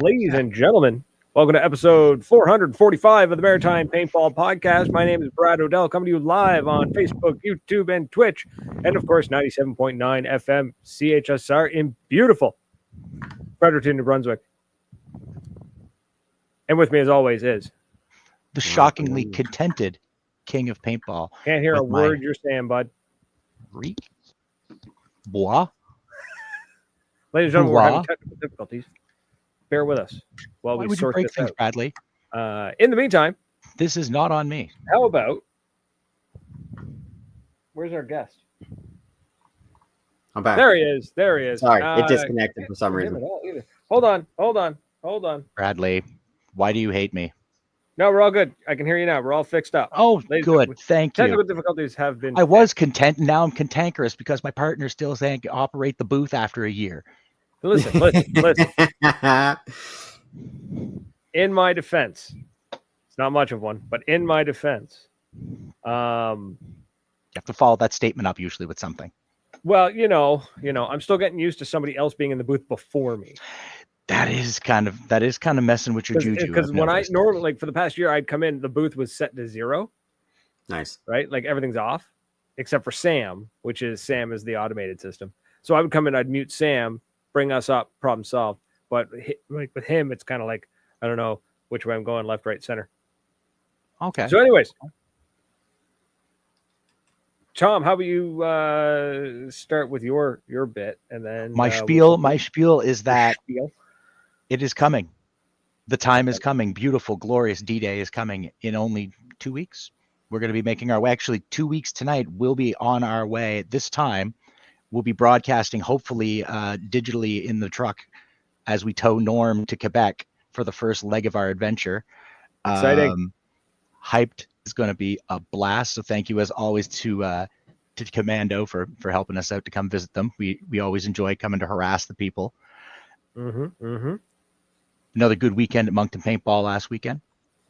Ladies and gentlemen, welcome to episode 445 of the Maritime Paintball Podcast. My name is Brad Odell, coming to you live on Facebook, YouTube, and Twitch, and of course, 97.9 FM CHSR in beautiful Fredericton, New Brunswick. And with me, as always, is the shockingly contented king of paintball. Can't hear a word you're saying, bud. Bois. Ladies and gentlemen, we're having technical difficulties. Bear with us while we sort this out. Bradley? In the meantime, this is not on me. How about, where's our guest? I'm back. There he is. Sorry, it disconnected for some reason. Hold on. Bradley, why do you hate me? No, we're all good. I can hear you now. We're all fixed up. Oh, good. Thank you. Technical difficulties have been. I was content, and now I'm cantankerous because my partner's still saying operate the booth after a year. Listen. In my defense, it's not much of one, but in my defense, you have to follow that statement up usually with something. Well, you know, I'm still getting used to somebody else being in the booth before me. That is kind of messing with your juju. Because when I normally, like for the past year, I'd come in, the booth was set to 0. Nice, right? Like everything's off, except for Sam, Sam is the automated system. So I would come in, I'd mute Sam, bring us up, problem solved. But like with him, it's kind of like, I don't know which way I'm going, left, right, center. Okay. So anyways, Tom, how about you start with your bit, and then my spiel is that it is coming. The time is coming. Beautiful, glorious D-Day is coming in only 2 weeks. We're going to be making our way. Actually, 2 weeks tonight, we'll be on our way. This time, we'll be broadcasting, hopefully digitally in the truck as we tow Norm to Quebec for the first leg of our adventure. Exciting. Hyped. Is going to be a blast. So thank you as always to Commando for helping us out to come visit them. We always enjoy coming to harass the people. Another good weekend at Moncton Paintball last weekend.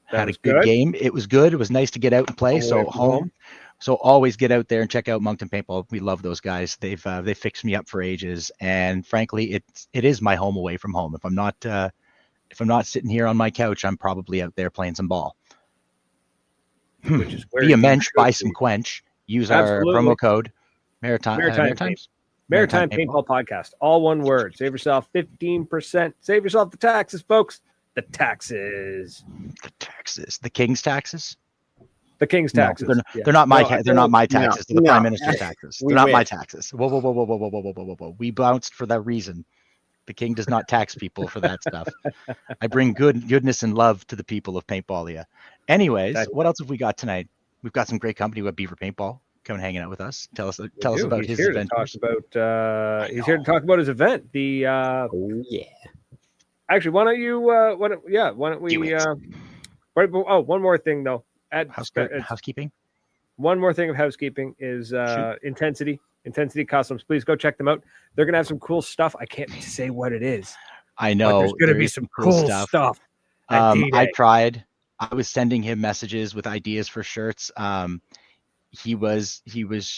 Had a good game. It was good. It was nice to get out and play. So always get out there and check out Moncton Paintball. We love those guys. They fixed me up for ages, and frankly, it is my home away from home. If I'm not sitting here on my couch, I'm probably out there playing some ball. Which is where be a mensch, buy some quench. Use our promo code Maritime Paintball Podcast. All one word. Save yourself 15%. Save yourself the taxes, folks. The taxes. The king's taxes. The king's taxes. No, they're not my taxes. They're the prime minister's taxes. They're not my taxes. Whoa. We bounced for that reason. The king does not tax people for that stuff. I bring goodness and love to the people of Paintballia. Anyways, what else have we got tonight? We've got some great company with Beaver Paintball coming hanging out with us. Tell us about his event. He's here to talk about his event. Actually, why don't you? Why don't we? One more thing though. Housekeeping. One more thing of housekeeping is Intensity Customs. Please go check them out. They're gonna have some cool stuff. I can't say what it is. I know there's gonna be some cool stuff. I tried. I was sending him messages with ideas for shirts. He was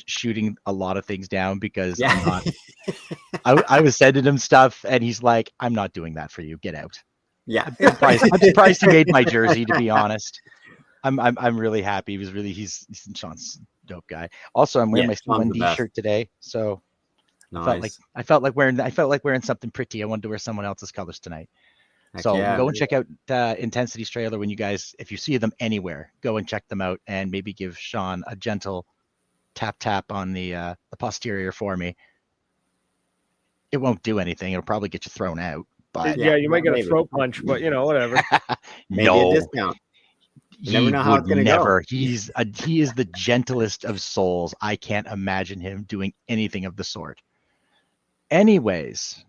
shooting a lot of things down because I was sending him stuff and he's like, I'm not doing that for you. Get out. Yeah. I'm surprised he made my jersey, to be honest. I'm really happy. He's Sean's dope guy. Also, I'm wearing my C1D shirt today. So nice. I felt like wearing something pretty. I wanted to wear someone else's colors tonight. So go and check out Intensity's trailer if you see them anywhere, go and check them out and maybe give Sean a gentle tap on the posterior for me. It won't do anything. It'll probably get you thrown out. But you might get a throat punch, but whatever. Maybe a discount. You never know how it's going to go. He is the gentlest of souls. I can't imagine him doing anything of the sort. Anyways.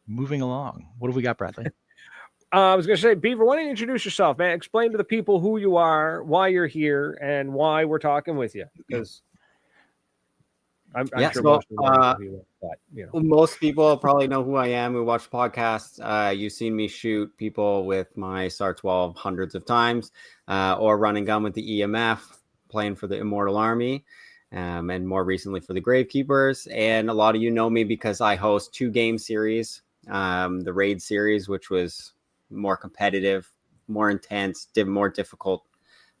Moving along. What have we got, Bradley? I was going to say, Beaver, why don't you introduce yourself, man? Explain to the people who you are, why you're here, and why we're talking with you. Because I'm sure most people probably know who I am who watch podcasts. You've seen me shoot people with my SAR 12 hundreds of times, or run and gun with the EMF, playing for the Immortal Army. And more recently for the Gravekeepers. And a lot of you know me because I host 2 game series the raid series, which was more competitive, more intense, more difficult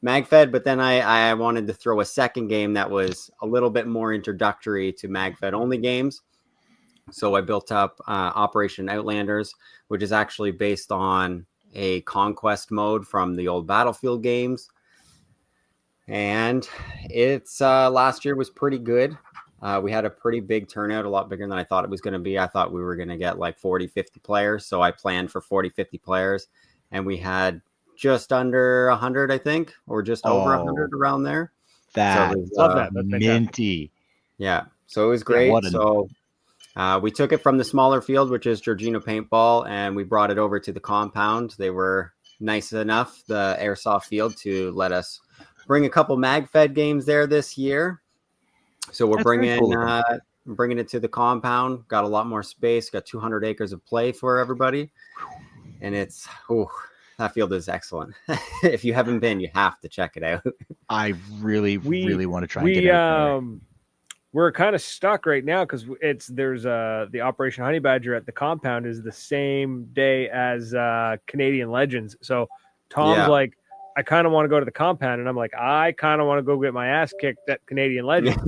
Magfed. But then I wanted to throw a second game that was a little bit more introductory to Magfed only games. So I built up Operation Outlanders, which is actually based on a conquest mode from the old Battlefield games. And it's last year was pretty good. We had a pretty big turnout, a lot bigger than I thought it was going to be. I thought we were going to get like 40, 50 players. So I planned for 40, 50 players. And we had just under 100, I think, or just over 100 around there. Love that. That's minty. Yeah. So it was great. We took it from the smaller field, which is Georgina Paintball, and we brought it over to the compound. They were nice enough, the airsoft field, to let us bring a couple Magfed games there this year. So we're bringing it to the compound. Got a lot more space. Got 200 acres of play for everybody, and it's that field is excellent. If you haven't been, you have to check it out. I really want to try and get out. We're kind of stuck right now because there's the Operation Honey Badger at the compound is the same day as Canadian Legends. So Tom's like, I kind of want to go to the compound, and I'm like, I kind of want to go get my ass kicked at Canadian Legends.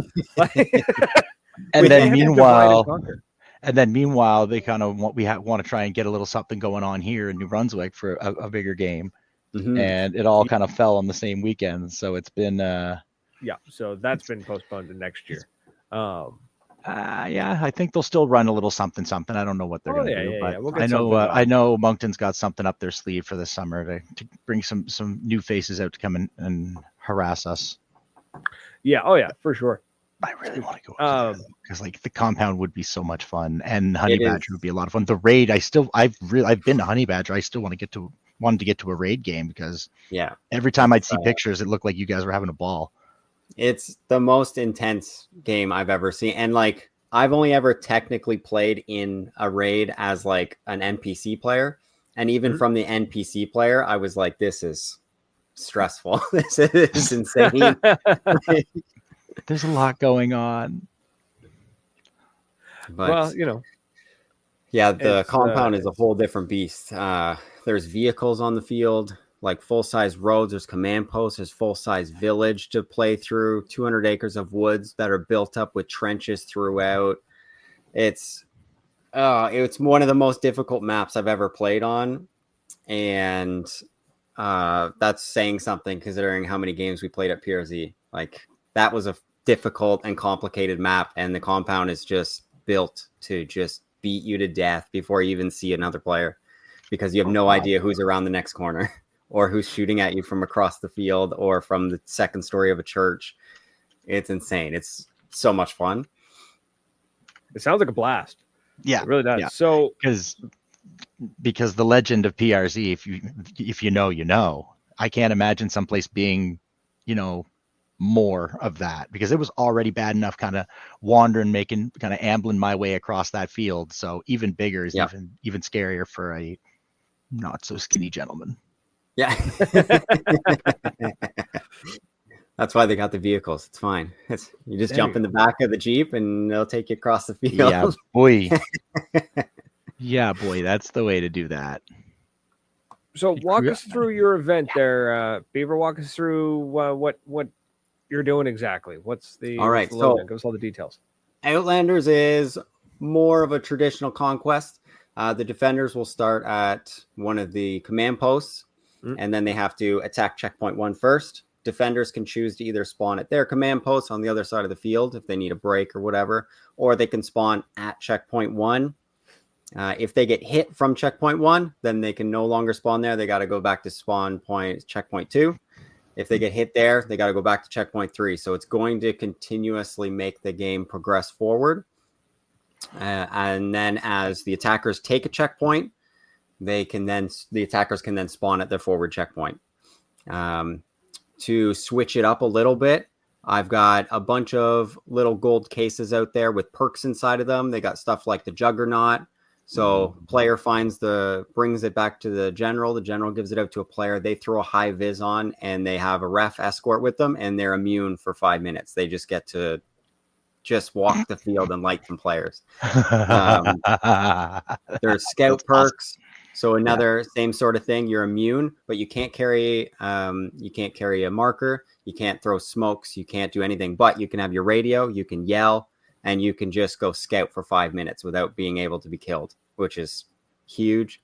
And then meanwhile, they kind of want to try and get a little something going on here in New Brunswick for a bigger game, and it all kind of fell on the same weekend. So it's been so that's been postponed to next year. I think they'll still run a little something. I don't know what they're going to do, but We'll I know Moncton's got something up their sleeve for this summer to bring some new faces out to come and harass us. Yeah. Oh yeah, for sure. I really want to go because like the compound would be so much fun, and Honey Badger would be a lot of fun. The raid, I've been to Honey Badger. I still wanted to get to a raid game because every time I'd see pictures, it looked like you guys were having a ball. It's the most intense game I've ever seen. And like, I've only ever technically played in a raid as like an NPC player. And even from the NPC player, I was like, this is stressful. This is insane. There's a lot going on. But, the compound is a whole different beast. There's vehicles on the field, like full-size roads. There's command posts. There's full-size village to play through. 200 acres of woods that are built up with trenches throughout. It's one of the most difficult maps I've ever played on, and that's saying something considering how many games we played at PRZ. Like, that was a difficult and complicated map, and the compound is just built to just beat you to death before you even see another player, because you have no idea who's around the next corner or who's shooting at you from across the field or from the second story of a church. It's insane. It's so much fun. It sounds like a blast. Yeah, it really does. Yeah. So because the legend of PRZ, if you know, I can't imagine someplace being, more of that, because it was already bad enough kind of wandering, kind of ambling my way across that field. So even bigger is even scarier for a not so skinny gentleman. Yeah. That's why they got the vehicles. It's fine. You just jump in the back of the Jeep and they'll take you across the field. Yeah, boy. Yeah, boy. That's the way to do that. So walk us through your event there, Beaver. Walk us through what you're doing exactly. What's the all right? So give us all the details. Outlanders is more of a traditional conquest. The defenders will start at one of the command posts, and then they have to attack checkpoint 1 first. Defenders can choose to either spawn at their command post on the other side of the field if they need a break or whatever, or they can spawn at checkpoint 1. If they get hit from checkpoint 1, then they can no longer spawn there. They got to go back to checkpoint 2. If they get hit there, they got to go back to checkpoint 3. So it's going to continuously make the game progress forward. And then as the attackers take a checkpoint, the attackers can then spawn at their forward checkpoint. To switch it up a little bit, I've got a bunch of little gold cases out there with perks inside of them. They got stuff like the Juggernaut. So player brings it back to the general gives it out to a player. They throw a high vis on and they have a ref escort with them, and they're immune for 5 minutes. They just get to just walk the field and light some players. There's scout perks. Awesome. So another same sort of thing. You're immune, but you can't carry a marker. You can't throw smokes. You can't do anything, but you can have your radio. You can yell, and you can just go scout for 5 minutes without being able to be killed, which is huge.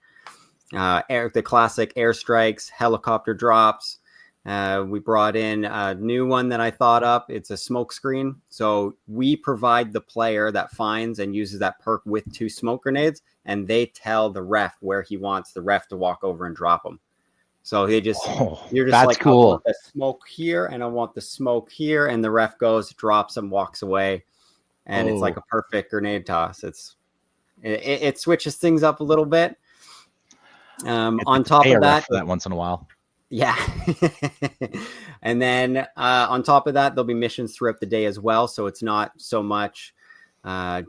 The classic airstrikes, helicopter drops. We brought in a new one that I thought up. It's a smoke screen. So we provide the player that finds and uses that perk with 2 smoke grenades, and they tell the ref where he wants the ref to walk over and drop them. So you're just like, cool. I want the smoke here, and I want the smoke here, and the ref goes, drops them, walks away, and it's like a perfect grenade toss. It switches things up a little bit. On top of that, once in a while. Yeah. And then on top of that, there'll be missions throughout the day as well. So it's not so much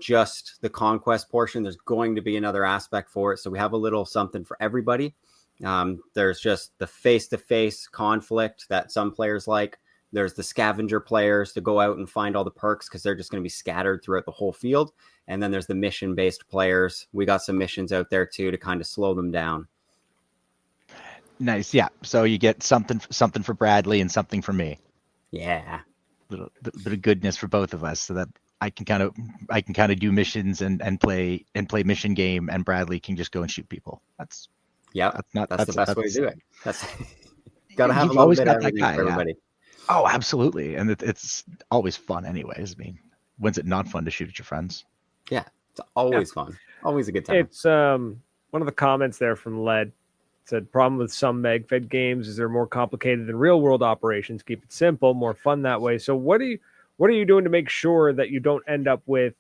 just the conquest portion. There's going to be another aspect for it. So we have a little something for everybody. There's just the face-to-face conflict that some players like. There's the scavenger players to go out and find all the perks because they're just going to be scattered throughout the whole field. And then there's the mission-based players. We got some missions out there too to kind of slow them down. Nice, yeah. So you get something for Bradley and something for me. Yeah, little bit of goodness for both of us, so that I can kind of do missions and play mission game, and Bradley can just go and shoot people. That's the best way to do it. That's got to have a little bit of everything for everybody. Yeah. Oh, absolutely, and it's always fun, anyways. I mean, when's it not fun to shoot at your friends? Yeah, it's always fun. Always a good time. It's one of the comments there from Led. Said, problem with some Magfed games is they're more complicated than real world operations. Keep it simple, more fun that way. So what are you doing to make sure that you don't end up with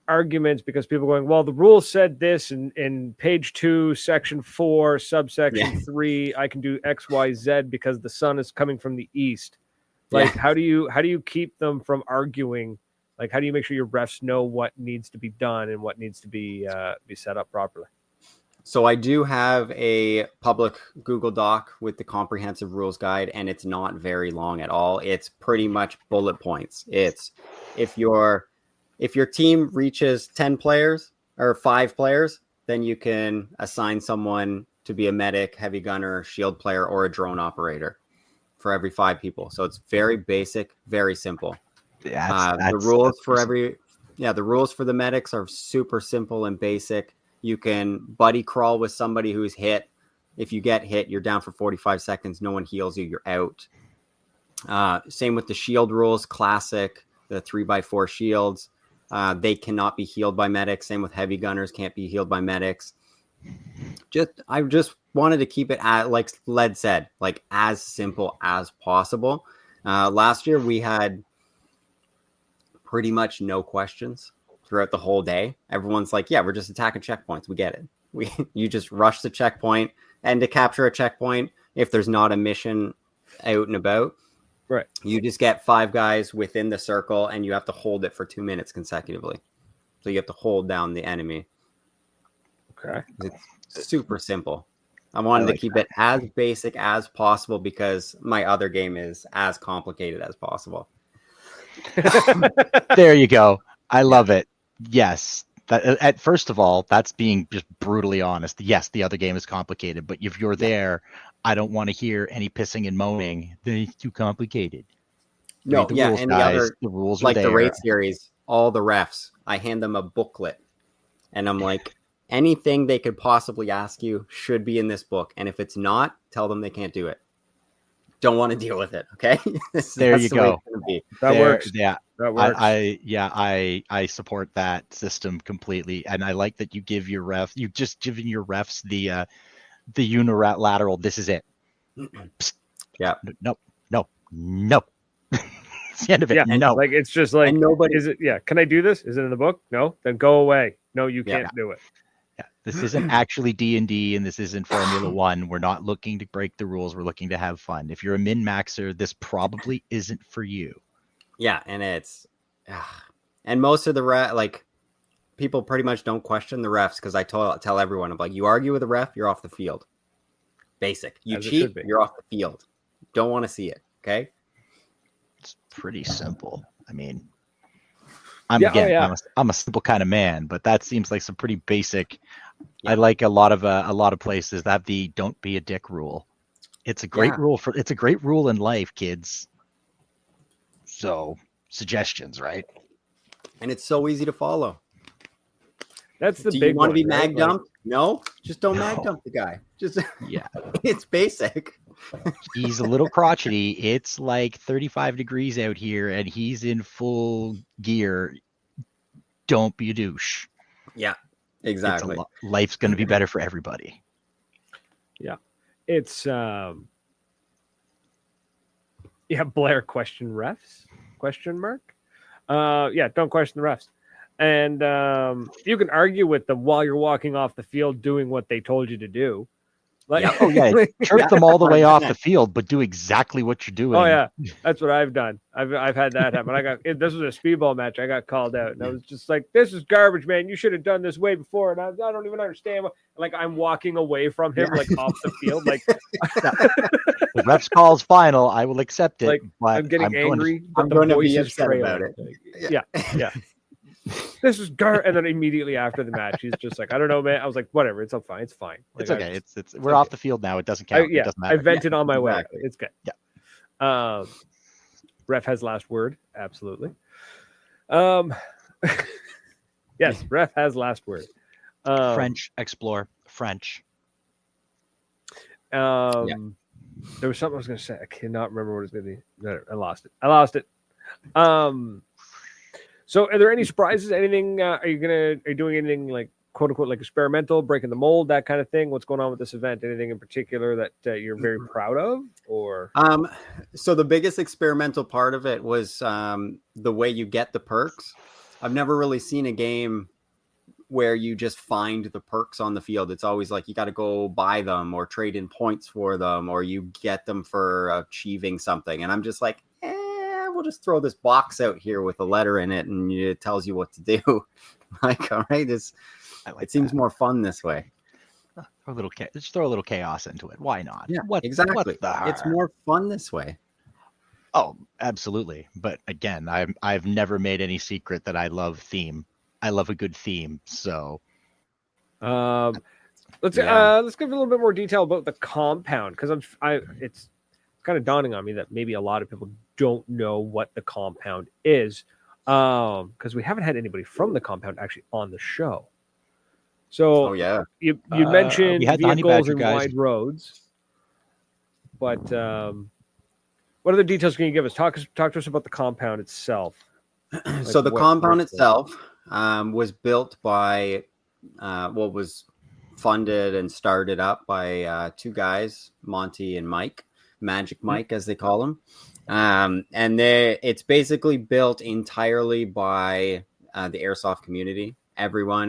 arguments because people are going, well, the rule said this in page 2, section 4, subsection 3, I can do X, Y, Z because the sun is coming from the east. Like, how do you keep them from arguing? Like, how do you make sure your refs know what needs to be done and what needs to be set up properly? So I do have a public Google Doc with the comprehensive rules guide, and it's not very long at all. It's pretty much bullet points. It's if your team reaches 10 players or 5 players, then you can assign someone to be a medic, heavy gunner, shield player, or a drone operator for every 5 people. So it's very basic, very simple. The rules for the medics are super simple and basic. You can buddy crawl with somebody who's hit. If you get hit, you're down for 45 seconds. No one heals you. You're out. Same with the shield rules. Classic, the 3x4 shields. They cannot be healed by medics. Same with heavy gunners. Can't be healed by medics. I just wanted to keep it like Led said, like as simple as possible. Last year we had pretty much no questions throughout the whole day. Everyone's like, yeah, we're just attacking checkpoints. We get it. You just rush the checkpoint, and to capture a checkpoint, if there's not a mission out and about, right, you just get 5 guys within the circle, and you have to hold it for 2 minutes consecutively. So you have to hold down the enemy. Okay. It's super simple. I wanted to keep it as basic as possible because my other game is as complicated as possible. There you go. I love it. Yes. First of all, that's being just brutally honest. Yes, the other game is complicated, but if you're there, I don't want to hear any pissing and moaning. It's too complicated. No, rules, and guys. The rules like are there. The raid series, all the refs, I hand them a booklet, and I'm like, anything they could possibly ask you should be in this book, and if it's not, tell them they can't do it. Don't want to deal with it. Okay. There you go. That works. Yeah. That works. I support that system completely. And I like that you give your refs, you've just given your refs the unilateral, this is it. Yeah. No. It's the end of it. Yeah. No. Like, it's just like, nobody, is it, can I do this? Is it in the book? No, then go away. No, you can't do it. Yeah, this isn't actually D&D, and this isn't Formula 1. We're not looking to break the rules. We're looking to have fun. If you're a min-maxer, this isn't for you. Yeah, and and most of the people pretty much don't question the refs because I tell everyone, I'm like, you argue with a ref, you're off the field. Basic. You cheat, you're off the field. Don't want to see it. Okay. It's pretty simple. I mean, I'm a simple kind of man, but that seems like some pretty basic. Yeah. I like a lot of places that have the "don't be a dick" rule. It's a great rule it's a great rule in life, kids. So suggestions, right? And it's so easy to follow. That's the Do big you want one, to be right? mag dumped? No, just don't mag dump the guy. Just it's basic. He's a little crotchety. It's like 35 degrees out here, and he's in full gear. Don't be a douche. Yeah, exactly. Life's going to be better for everybody. Yeah, it's Blair question refs? Question mark? Don't question the refs. And you can argue with them while you're walking off the field doing what they told you to do. Like, chirp them all the way off the field, but do exactly what you're doing. Oh yeah, that's what I've done. I've had that happen. This was a speedball match. I got called out, and I was just like, "This is garbage, man. You should have done this way before." And I don't even understand. Like I'm walking away from him, like off the field, like the ref's call's final. I will accept it. Like I'm getting angry. I'm going to be upset about it. Yeah. This is and then immediately after the match, he's just like, I don't know, man. I was like, whatever, it's fine, it's fine. Like, it's okay. We're off the field now. It doesn't count. It doesn't matter. I vented on my way. It's good. Yeah. Ref has last word. Absolutely. Yes, ref has last word. French, explore French. There was something I was going to say. I cannot remember what it's going to be. I lost it. So are there any surprises? Anything? Are you doing anything like quote unquote like experimental, breaking the mold, that kind of thing? What's going on with this event? Anything in particular that you're very proud of? Or so the biggest experimental part of it was the way you get the perks. I've never really seen a game where you just find the perks on the field. It's always like you got to go buy them or trade in points for them, or you get them for achieving something. And I'm just like, we'll just throw this box out here with a letter in it, and it tells you what to do. Like, all right, it seems more fun this way. Just throw a little chaos into it. Why not? Yeah, exactly. It's more fun this way. Oh, absolutely. But again, I've never made any secret that I love theme. I love a good theme. So, let's give a little bit more detail about the compound, because it's kind of dawning on me that maybe a lot of people don't know what the compound is, because we haven't had anybody from the compound actually on the show. So you mentioned vehicles and wide roads, but what other details can you give us? Talk to us about the compound itself. So the compound itself was built by was funded and started up by two guys, Monty and Mike, Magic Mike as they call him. And it's basically built entirely by the airsoft community. Everyone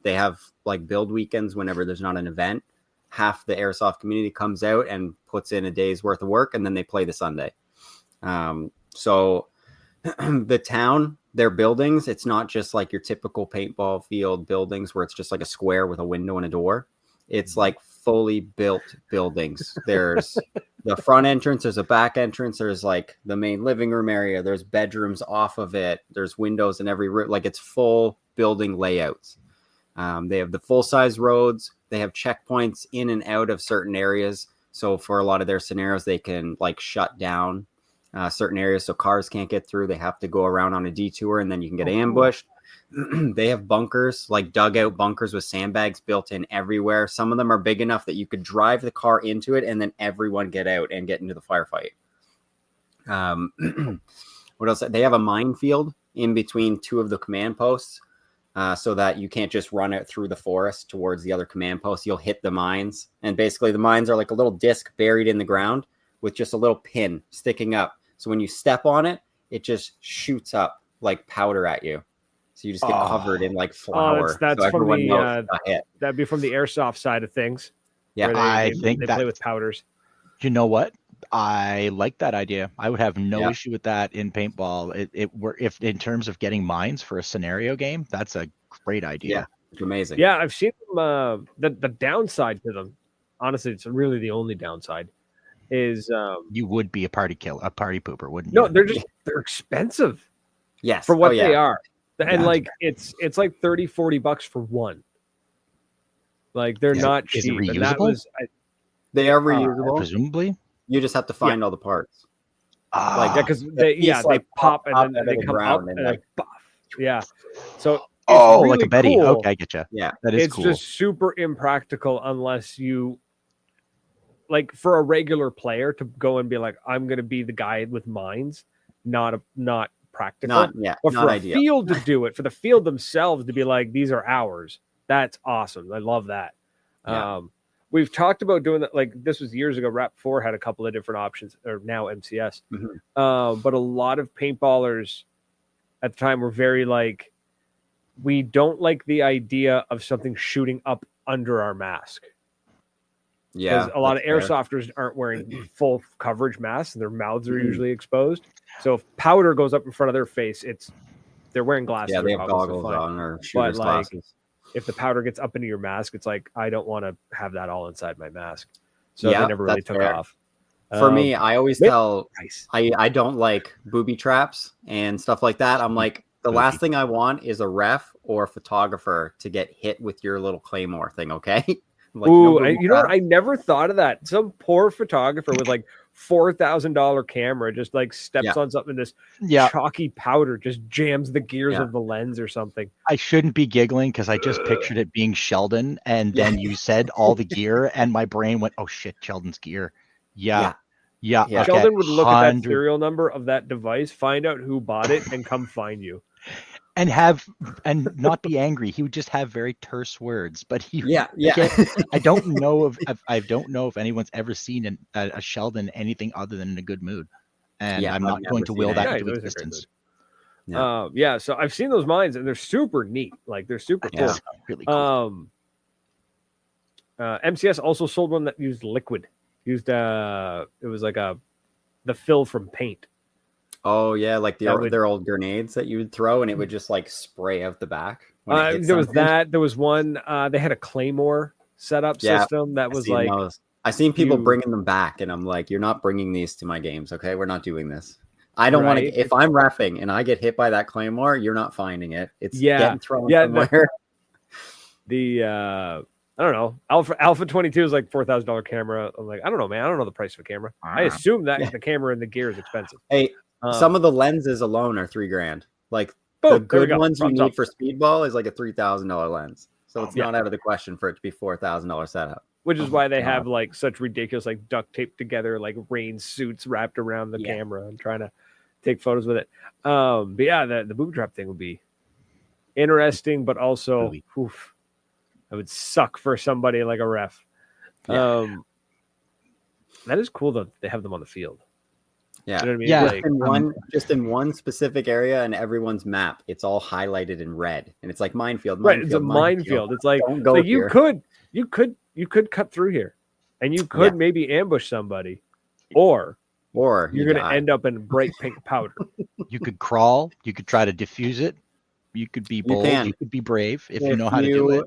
they have like build weekends whenever there's not an event. Half the airsoft community comes out and puts in a day's worth of work, and then they play the Sunday. So the town, their buildings, it's not just like your typical paintball field buildings where it's just like a square with a window and a door. It's like fully built buildings. There's the front entrance, there's a back entrance, there's like the main living room area, there's bedrooms off of it, there's windows in every room. Like, it's full building layouts. They have the full-size roads. They have checkpoints in and out of certain areas. So for a lot of their scenarios, they can like shut down certain areas so cars can't get through. They have to go around on a detour, and then you can get ambushed. They have bunkers, like dugout bunkers with sandbags built in everywhere. Some of them are big enough that you could drive the car into it and then everyone get out and get into the firefight. What else? They have a minefield in between two of the command posts, so that you can't just run out through the forest towards the other command post. You'll hit the mines. And basically the mines are like a little disc buried in the ground with just a little pin sticking up. So when you step on it, it just shoots up like powder at you. So you just get covered in like flour. That's so from that'd be from the airsoft side of things. Yeah, I think they play with powders. You know what? I like that idea. I would have no issue with that in paintball. If in terms of getting mines for a scenario game, that's a great idea. Yeah, it's amazing. Yeah, I've seen them. The downside to them, honestly, it's really the only downside, is you would be a party pooper, wouldn't you? No, they're expensive. Yes, for what they are. And like it's like $30-$40 for one. Like they're not cheap. Is it reusable? And that was, they are reusable. Presumably. You just have to find all the parts. Because they pop and then they come up and like buff. Yeah. So really like a Betty. Cool. Okay, I get you. Yeah, that is it's cool. just super impractical unless you like for a regular player to go and be like, I'm going to be the guy with mines. Not practical. But for a field to do it, for the field themselves to be like, these are ours. That's awesome. I love that. Yeah. We've talked about doing that. Like this was years ago. Rap 4 had a couple of different options, or now MCS. Mm-hmm. But a lot of paintballers at the time were very like, we don't like the idea of something shooting up under our mask. Yeah. Because a lot of airsofters aren't wearing full coverage masks and their mouths are usually exposed. So if powder goes up in front of their face, they're wearing glasses. Yeah, they have goggles on or shooter's glasses. If the powder gets up into your mask, it's like, I don't want to have that all inside my mask. So they never really took off. For me, I always tell, I don't like booby traps and stuff like that. I'm like, the last thing I want is a ref or a photographer to get hit with your little claymore thing, okay? Like, you know what? I never thought of that. Some poor photographer with like $4,000 camera just like steps on something, this chalky powder just jams the gears of the lens or something. I shouldn't be giggling because I just pictured it being Sheldon, and then you said all the gear, and my brain went, "Oh shit, Sheldon's gear." Yeah. Okay. Sheldon would look at that serial number of that device, find out who bought it, and come find you. And not be angry. He would just have very terse words, but I don't know if anyone's ever seen a Sheldon anything other than in a good mood, and I'm not going to will that into existence. So I've seen those mines and they're super neat. Like they're super cool. Really cool. MCS also sold one that used liquid. It was like the fill from paint. Oh yeah, like their old grenades that you would throw, and it would just like spray out the back. There was that. There was one. They had a claymore setup system that was like. I seen people bringing them back, and I'm like, you're not bringing these to my games, okay? We're not doing this. I don't want to. If I'm reffing and I get hit by that claymore, you're not finding it. It's getting thrown somewhere. I don't know. Alpha 22 is like $4,000 camera. I'm like, I don't know, man. I don't know the price of a camera. I assume that the camera and the gear is expensive. Hey. Some of the lenses alone are $3,000. Like the good ones you need for speedball is like a $3,000 lens. So it's not out of the question for it to be $4,000 setup. Which is why they have like such ridiculous like duct tape together like rain suits wrapped around the camera and trying to take photos with it. But yeah, the booby trap thing would be interesting, but also it would suck for somebody like a ref. That is cool that they have them on the field. Yeah, you know what I mean? Like, just in one specific area in everyone's map, it's all highlighted in red, and it's like minefield. Right, it's a minefield. It's like you could cut through here, and you could maybe ambush somebody, or you're going to end up in bright pink powder. You could crawl. You could try to diffuse it. You could be bold. You could be brave if you know how to do it.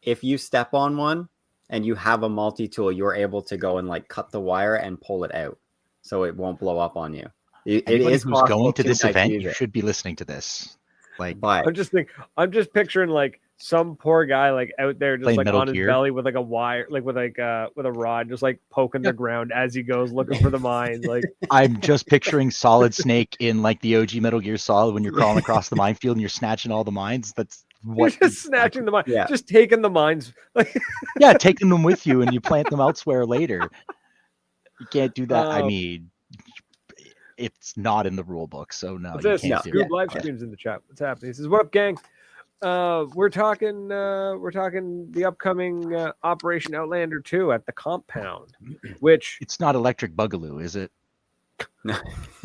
If you step on one and you have a multi-tool, you're able to go and like cut the wire and pull it out, so it won't blow up on you. Anybody who's going to this event, you should be listening to this. Like, I'm just picturing like some poor guy like out there just like on his belly with like a wire, like with a rod, just like poking the ground as he goes looking for the mines. Like I'm just picturing Solid Snake in like the OG Metal Gear Solid when you're crawling across the minefield and you're snatching all the mines. That's what you're just snatching the mines, just taking the mines. Taking them with you and you plant them elsewhere later. You can't do that. I mean, it's not in the rule book, so no. You can't do it. Live streams in the chat. What's happening? He says, "What up, gang? We're talking the upcoming Operation Outlander 2 at the compound, which it's not Electric Boogaloo, is it?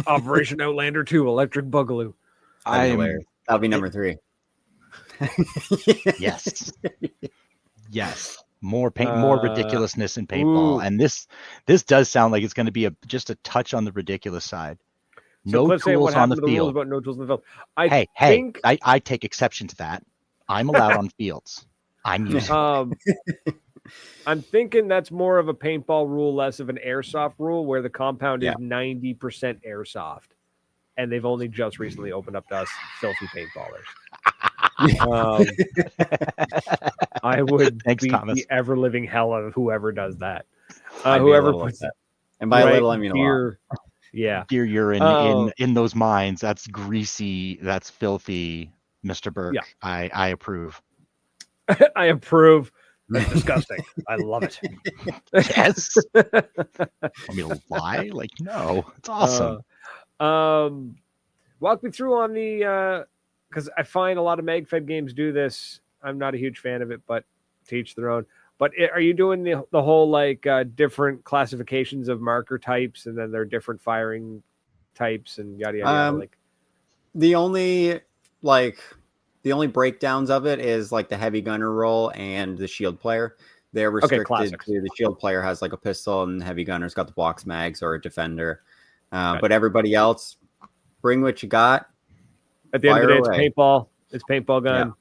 Operation Outlander 2 Electric Boogaloo. That'll be number 3. Yes. More ridiculousness in paintball, and this does sound like it's going to be just a touch on the ridiculous side. No tools on the field. No tools on the field. I take exception to that. I'm allowed on fields. I'm using. I'm thinking that's more of a paintball rule, less of an airsoft rule, where the compound is 90% airsoft. and they've only just recently opened up to us filthy paintballers. I would beat the ever living hell out of whoever does that. Whoever puts that, and by a little I mean beer, a lot. Yeah, beer urine in those mines. That's greasy. That's filthy, Mr. Burke. Yeah. I approve. I approve. That's disgusting. I love it. Yes. Want me to lie? Like, no, it's awesome. Walk me through on the because I find a lot of Magfed games do this. I'm not a huge fan of it, but to each their own. But are you doing the whole like different classifications of marker types, and then there are different firing types and yada yada yada? Like the only breakdowns of it is like the heavy gunner role and the shield player. They're restricted to the shield player has like a pistol, and the heavy gunner's got the box mags or a defender. But everybody else, bring what you got. At the end of the day, it's paintball. It's paintball gun. Yeah.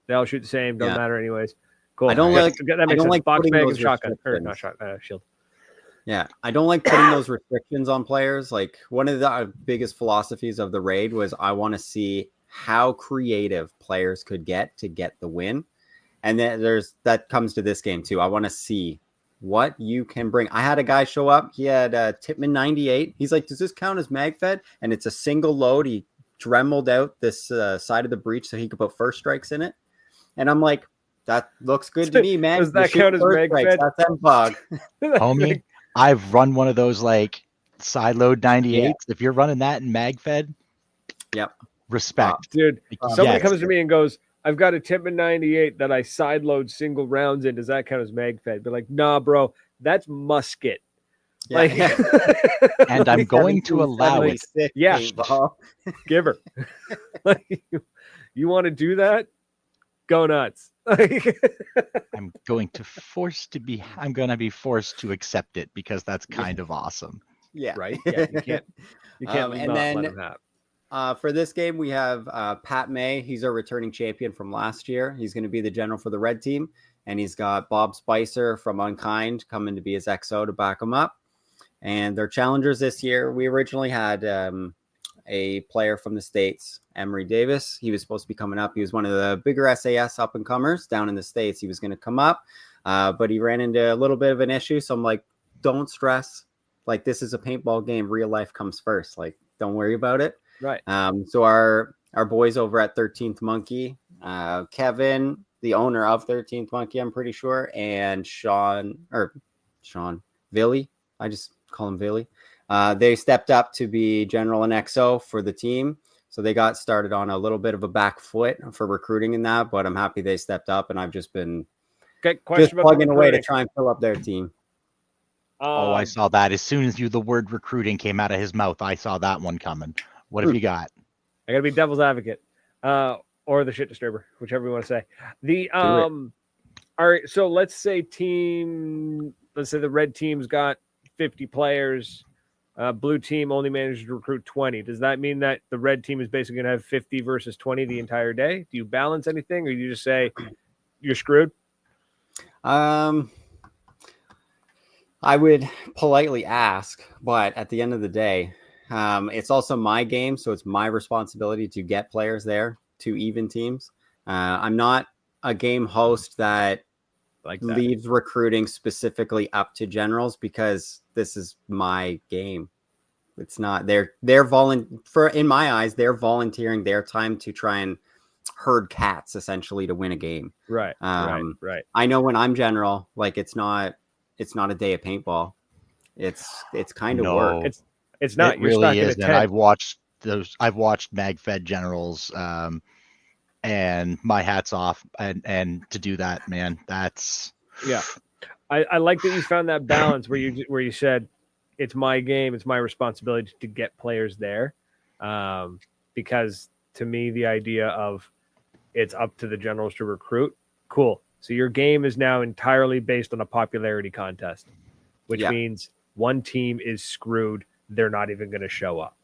They all shoot the same. Don't matter anyways. Cool. I don't like box mag and shotgun or not shotgun shield. Yeah, I don't like putting those restrictions on players. Like one of the biggest philosophies of the raid was I want to see how creative players could get to get the win, and then that comes to this game too. I want to see what you can bring. I had a guy show up. He had Tipman 98. He's like, "Does this count as Magfed?" And it's a single load. He dremeled out this side of the breach so he could put first strikes in it, and I'm like, that looks good to me, man. Does that count as Magfed? That's MFOG. Homie, I've run one of those like side load 98s. Yeah. If you're running that in Magfed, yep. Respect. Dude, somebody comes to me and goes, I've got a Tipman 98 that I side load single rounds in. Does that count as Magfed? But like, nah, bro, that's musket. Yeah. Like, and I'm going to allow it. Yeah. Give her. Like, you want to do that? Go nuts. I'm going to be forced to accept it because that's kind of awesome. Yeah. Right. Yeah. You can't and then, let him have. For this game, we have Pat May. He's our returning champion from last year. He's going to be the general for the red team. And he's got Bob Spicer from Unkind coming to be his XO to back him up. And their challengers this year, we originally had a player from the States, Emery Davis. He was supposed to be coming up. He was one of the bigger SAS up-and-comers down in the States. He was going to come up, but he ran into a little bit of an issue. So I'm like, don't stress. Like, this is a paintball game. Real life comes first. Like, don't worry about it. Right. So our boys over at 13th Monkey, Kevin, the owner of 13th Monkey, I'm pretty sure, and Sean Villy, I just call him Villy. They stepped up to be general and XO for the team. So they got started on a little bit of a back foot for recruiting in that, but I'm happy they stepped up, and I've just been plugging away to try and fill up their team. I saw that. As soon as the word recruiting came out of his mouth, I saw that one coming. What have you got? I got to be devil's advocate, or the shit disturber, whichever you want to say. All right. So let's say the red team's got 50 players. Blue team only managed to recruit 20. Does that mean that the red team is basically going to have 50 versus 20 the entire day? Do you balance anything, or you just say you're screwed? I would politely ask, but at the end of the day, it's also my game, so it's my responsibility to get players there to even teams. I'm not a game host that leaves recruiting specifically up to generals, because this is my game. It's not in my eyes, they're volunteering their time to try and herd cats essentially to win a game. Right. Right. I know when I'm general, like it's not a day of paintball. It's kind of work. It's not. It really is. And I've watched Magfed generals, and my hat's off. And to do that, man, that's I like that you found that balance where you said it's my game, it's my responsibility to get players there, because to me the idea of it's up to the generals to recruit, cool. So your game is now entirely based on a popularity contest, which means one team is screwed. They're not even going to show up.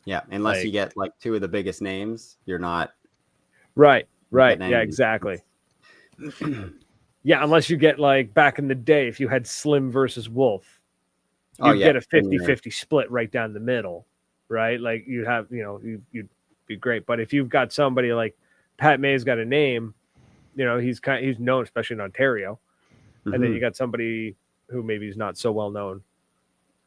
Yeah, unless you get like two of the biggest names, you're not. Right. Yeah, exactly. Yeah, unless you get like back in the day, if you had Slim versus Wolf, you get a 50-50 split right down the middle. right? Like you have, you'd be great. But if you've got somebody like Pat May's got a name, he's known, especially in Ontario, and then you got somebody who maybe is not so well known.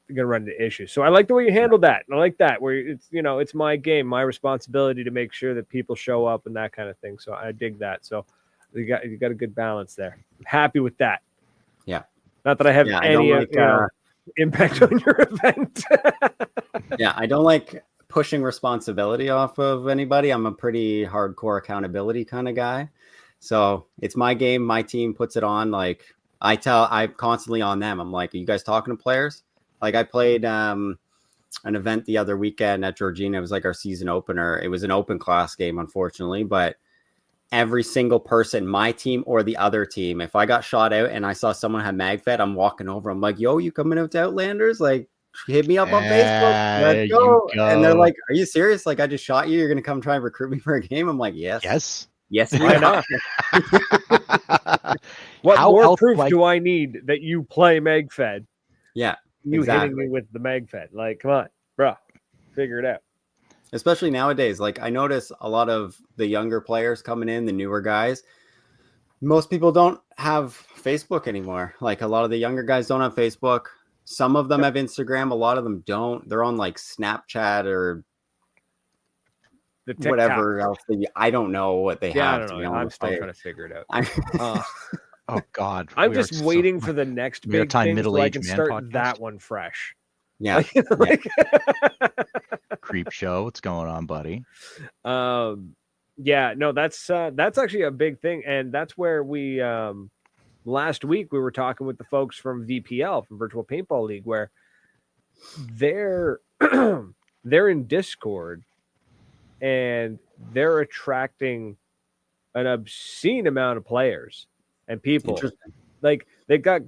You're gonna run into issues. So I like the way you handled that. And I like that where it's my game, my responsibility to make sure that people show up and that kind of thing. So I dig that. So you got a good balance there. I'm happy with that. Yeah. Not that I have any impact on your event. Yeah, I don't like pushing responsibility off of anybody. I'm a pretty hardcore accountability kind of guy. So it's my game. My team puts it on. Like I'm constantly on them. I'm like, are you guys talking to players? Like I played an event the other weekend at Georgina. It was like our season opener. It was an open class game, unfortunately, but every single person, my team or the other team, if I got shot out and I saw someone had Magfed, I'm walking over. I'm like, yo, you coming out to Outlanders? Like, hit me up on Facebook. Let's go. And they're like, are you serious? Like, I just shot you. You're going to come try and recruit me for a game? I'm like, yes. Why not? What more proof do I need that you play Magfed? Yeah. You hitting me with the Magfed. Like, come on, bro. Figure it out. Especially nowadays. Like, I notice a lot of the younger players coming in, the newer guys. Most people don't have Facebook anymore. Like, a lot of the younger guys don't have Facebook. Some of them have Instagram. A lot of them don't. They're on, like, Snapchat or whatever else. I don't know what they have. I don't know. I'm still trying to figure it out. Oh God! I'm just waiting for the next big thing so I can start that one fresh. Yeah. Creep show. What's going on, buddy? Yeah. No, that's actually a big thing, and that's where we last week we were talking with the folks from VPL, from Virtual Paintball League, where they're in Discord and they're attracting an obscene amount of players and people. Like they got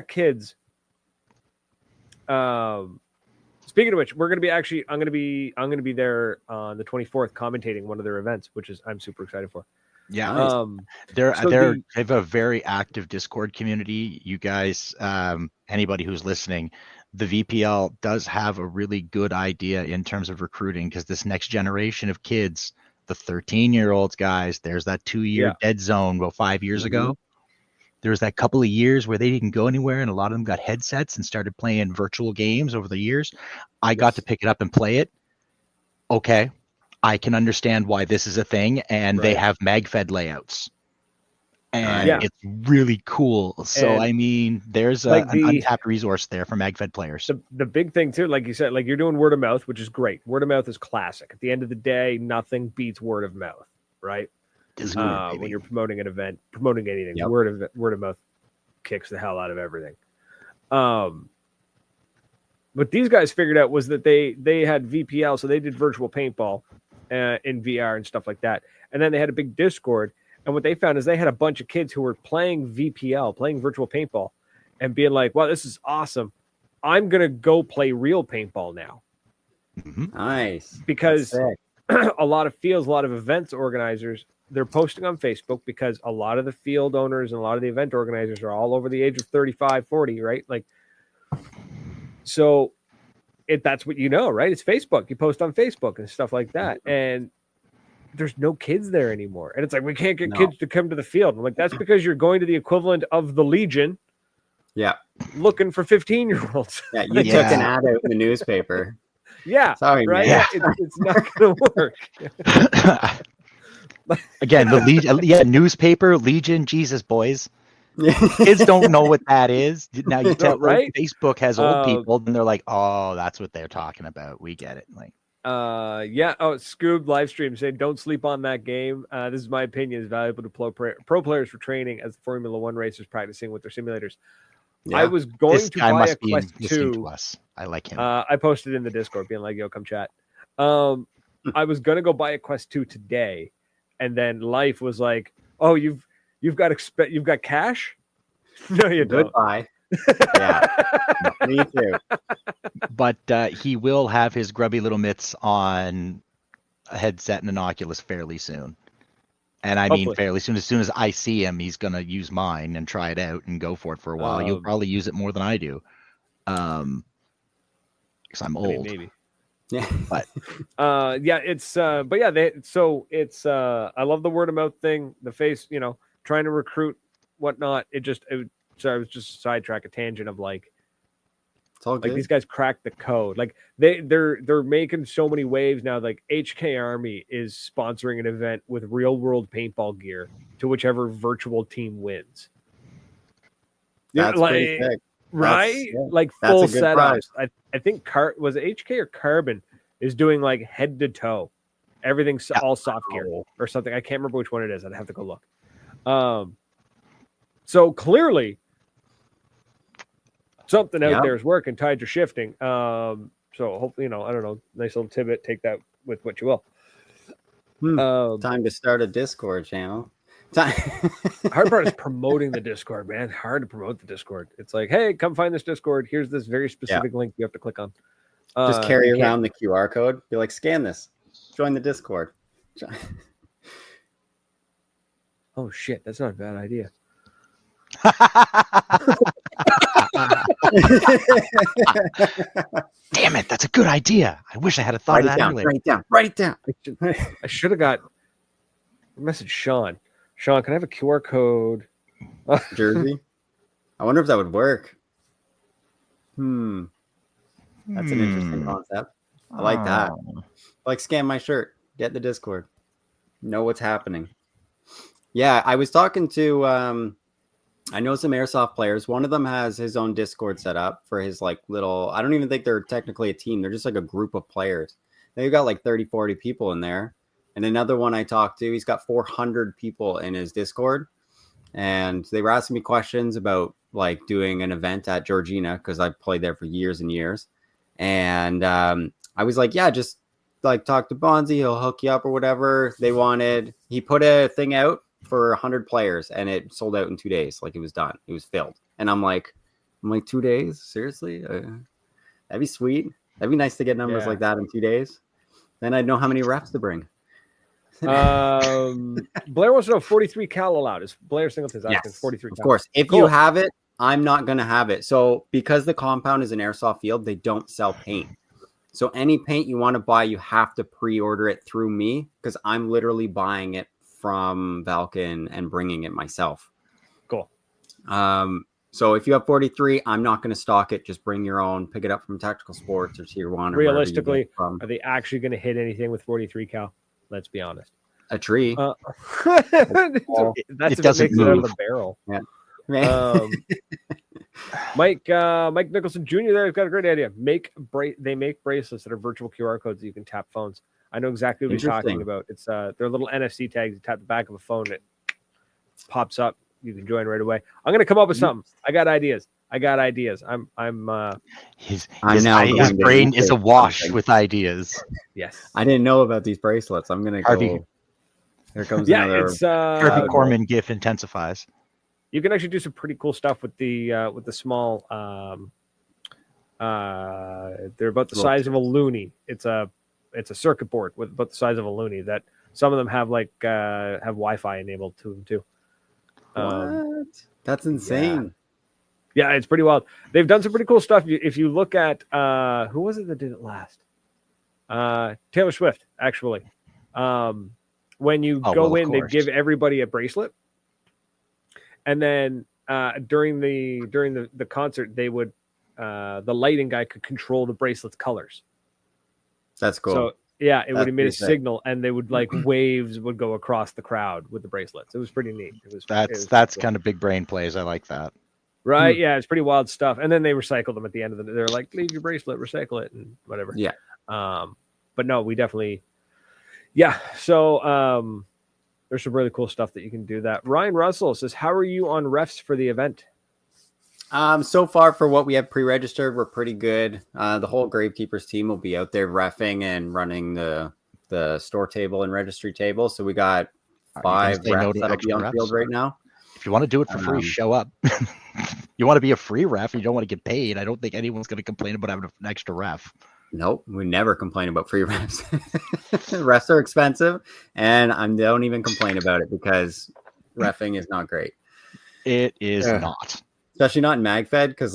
kids. Speaking of which, I'm going to be there on the 24th commentating one of their events, which is I'm super excited for. Yeah. They have a very active Discord community. You guys, anybody who's listening, the VPL does have a really good idea in terms of recruiting, because this next generation of kids, the 13-year-olds, guys, there's that 2-year dead zone about 5 years ago. There was that couple of years where they didn't go anywhere, and a lot of them got headsets and started playing virtual games over the years. I got to pick it up and play it. Okay, I can understand why this is a thing, and they have Magfed layouts. And it's really cool. So, and I mean, there's an untapped resource there for Magfed players. The big thing, too, like you said, like you're doing word of mouth, which is great. Word of mouth is classic. At the end of the day, nothing beats word of mouth, right? When you're promoting an event, promoting anything, word of mouth kicks the hell out of everything. What these guys figured out was that they had VPL, so they did virtual paintball in VR and stuff like that. And then they had a big Discord. And what they found is they had a bunch of kids who were playing VPL, playing virtual paintball, and being like, wow, this is awesome. I'm going to go play real paintball now. Nice. Because a lot of fields, a lot of events organizers, they're posting on Facebook, because a lot of the field owners and a lot of the event organizers are all over the age of 35, 40, right? Like, so that's what right? It's Facebook. You post on Facebook and stuff like that. And there's no kids there anymore. And it's like, we can't get kids to come to the field. I'm like, that's because you're going to the equivalent of the Legion. Yeah. Looking for 15-year-olds. Yeah, you took an ad out in the newspaper. Yeah. Sorry, right? Man. It's not going to work. Again, the Legion, newspaper, Legion, Jesus, boys. Kids don't know what that is. Now you tell, right? Facebook has old people, and they're like, oh, that's what they're talking about. We get it. Like, Scoob live stream saying, don't sleep on that game. This is my opinion, is valuable to pro players for training as the Formula One racers practicing with their simulators. I was going to buy a Quest 2. I like him. I posted in the Discord being like, yo, come chat. I was going to go buy a Quest 2 today, and then life was like, oh, you've got cash? No, you don't. Goodbye. Yeah, me too. But he will have his grubby little mitts on a headset and an Oculus fairly soon. And I mean fairly soon. As soon as I see him, he's going to use mine and try it out and go for it for a while. You'll probably use it more than I do. Because I'm old. Maybe. Yeah. But it's I love the word of mouth thing, the face, trying to recruit whatnot. So I was just sidetrack a tangent of like these guys cracked the code. Like they're making so many waves now. Like HK Army is sponsoring an event with real world paintball gear to whichever virtual team wins. That's pretty sick. Right? Like full setups. I think was it HK or Carbon is doing like head to toe. Everything's all soft gear or something. I can't remember which one it is. I'd have to go look. So clearly something out there is working. Tides are shifting. So hopefully, I don't know. Nice little tidbit. Take that with what you will. Time to start a Discord channel. Hard part is promoting the Discord, man. Hard to promote the Discord. It's like, hey, come find this Discord. Here's this very specific link you have to click on. Just carry around the QR code. Be like, scan this. Join the Discord. Oh shit, that's not a bad idea. Damn it, that's a good idea. I wish I had a thought of that earlier. Write it down. I should have got message Sean. Sean, can I have a QR code? Jersey? I wonder if that would work. That's an interesting concept. I like that. Like, scan my shirt. Get the Discord. Know what's happening. Yeah, I was talking to I know some airsoft players. One of them has his own Discord set up for his like little, I don't even think they're technically a team. They're just like a group of players. They've got like 30, 40 people in there. And another one I talked to, he's got 400 people in his Discord. And they were asking me questions about like doing an event at Georgina because I played there for years and years. And I was like, yeah, just like talk to Bonzi. He'll hook you up or whatever. He put a thing out for 100 players and it sold out in 2 days. Like it was done. It was filled. And I'm like 2 days? Seriously? That'd be sweet. That'd be nice to get numbers like that in 2 days. Then I'd know how many reps to bring. Blair wants to know 43 cal allowed. Is Blair Singleton's asking 43 cal? Of course. If you have it, I'm not going to have it. So because the compound is an airsoft field, they don't sell paint. So any paint you want to buy, you have to pre-order it through me because I'm literally buying it from Valken and bringing it myself. Cool. So if you have 43, I'm not going to stock it. Just bring your own. Pick it up from Tactical Sports or Tier 1. Or realistically, are they actually going to hit anything with 43 cal? Let's be honest. A tree. That's it doesn't move. It out of the barrel. Yeah. Mike Nicholson Jr. there has got a great idea. They make bracelets that are virtual QR codes that you can tap phones. I know exactly what he's talking about. It's they're little NFC tags. You tap the back of a phone, it pops up. You can join right away. I'm gonna come up with something. I got ideas. His brain is awash with ideas. Yes. I didn't know about these bracelets. I'm gonna go. Here comes another. It's Harvey Korman GIF intensifies. You can actually do some pretty cool stuff with the small. They're about the size of a loonie. It's a circuit board with about the size of a loonie. That some of them have have Wi-Fi enabled to them too. What? That's insane. Yeah, it's pretty wild. They've done some pretty cool stuff. If you look at who was it that did it last? Taylor Swift, actually. When you go in, they give everybody a bracelet. And then during the concert, they would the lighting guy could control the bracelet's colors. That's cool. So it would emit a signal, and they would waves would go across the crowd with the bracelets. It was pretty neat. That's cool. Kind of big brain plays. I like that. Right? Yeah, it's pretty wild stuff. And then they recycle them at the end of they're like, leave your bracelet, recycle it, and whatever. Yeah. But no, we definitely. Yeah. So there's some really cool stuff that you can do that. Ryan Russell says, how are you on refs for the event? So far for what we have pre-registered, we're pretty good. The whole Gravekeepers team will be out there reffing and running the store table and registry table. So we got 5 refs that'll be on the field right now. If you want to do it for free, show up. You want to be a free ref, you don't want to get paid. I don't think anyone's going to complain about having an extra ref. Nope, we never complain about free refs. Refs are expensive, and I don't even complain about it because reffing is not great. It is not. Especially not in Magfed, because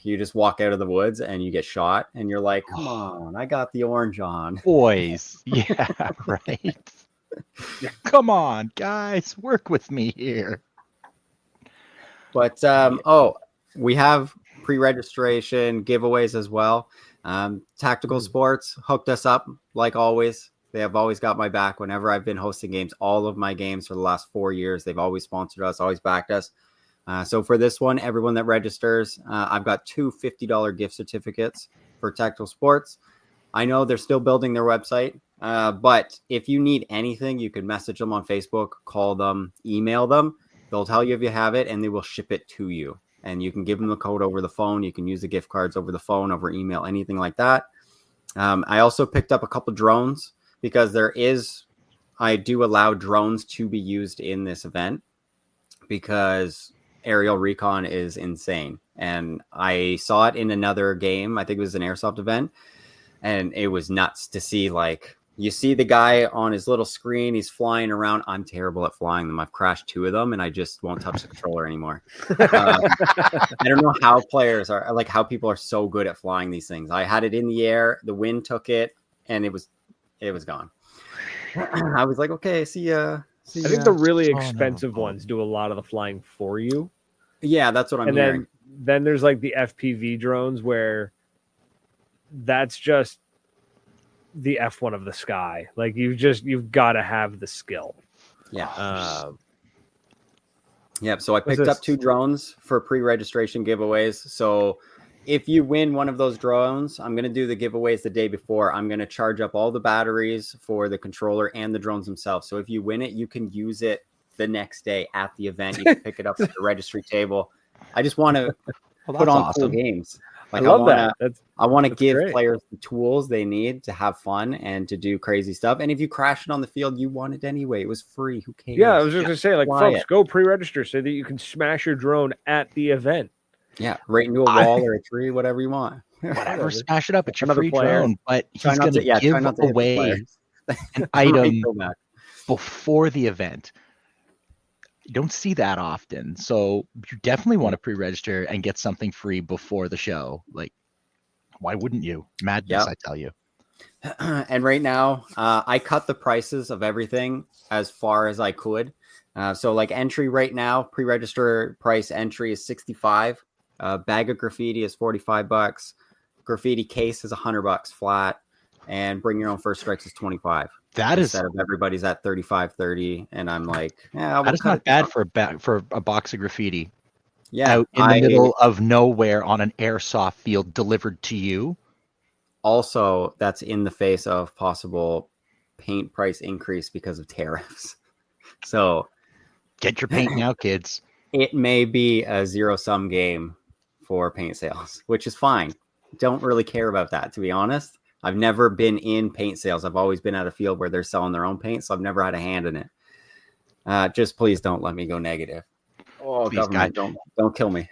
you just walk out of the woods and you get shot, and you're like, come on, I got the orange on. Boys. Yeah, right. Come on, guys, work with me here. But we have pre-registration giveaways as well. Tactical Sports hooked us up like always. They have always got my back whenever I've been hosting games. All of my games for the last 4 years, they've always sponsored us, always backed us. So for this one, everyone that registers, I've got 2 $50 gift certificates for Tactical Sports. I know they're still building their website, but if you need anything, you can message them on Facebook, call them, email them. They'll tell you if you have it, and they will ship it to you. And you can give them the code over the phone. You can use the gift cards over the phone, over email, anything like that. I also picked up a couple drones because I do allow drones to be used in this event because aerial recon is insane. And I saw it in another game. I think it was an airsoft event. And it was nuts to see, like, you see the guy on his little screen. He's flying around. I'm terrible at flying them. I've crashed 2 of them, and I just won't touch the controller anymore. I don't know how players are, like, how people are so good at flying these things. I had it in the air. The wind took it, and it was gone. I was like, okay, see ya. I think the really expensive ones do a lot of the flying for you. Yeah, that's what I'm hearing. Then there's like the FPV drones where that's just the F1 of the sky. Like you've got to have the skill. Yeah. So I picked up 2 drones for pre-registration giveaways. So if you win one of those drones, I'm going to do the giveaways the day before. I'm going to charge up all the batteries for the controller and the drones themselves. So if you win it, you can use it the next day at the event. You can pick it up at the registry table. I just want to put on cool games. Like, I love that. I want to give great. players the tools they need to have fun and to do crazy stuff. And if you crash it on the field, you won it anyway. It was free. Who cares? Yeah, I was just going to say, like, folks, go pre-register so that you can smash your drone at the event. Yeah, right into a wall or a tree, whatever you want. Whatever, smash it up. It's your free drone, but he's going to give away an item before the event. You don't see that often, so you definitely want to pre-register and get something free before the show. Like, why wouldn't you? Madness, I tell you. And right now, I cut the prices of everything as far as I could. So like entry right now, pre-register price entry is $65. Bag of graffiti is $45. Graffiti case is $100 flat, and bring your own first strikes is $25. That is instead of everybody's at $35.30, and I'm like, that is not bad for a box of graffiti. Yeah, out in the middle of nowhere on an airsoft field delivered to you. Also, that's in the face of possible paint price increase because of tariffs. So, get your paint now, kids. It may be a zero-sum game for paint sales, which is fine. Don't really care about that, to be honest. I've never been in paint sales. I've always been at a field where they're selling their own paint, so I've never had a hand in it. Just please don't let me go negative. Oh, please, government, don't kill me.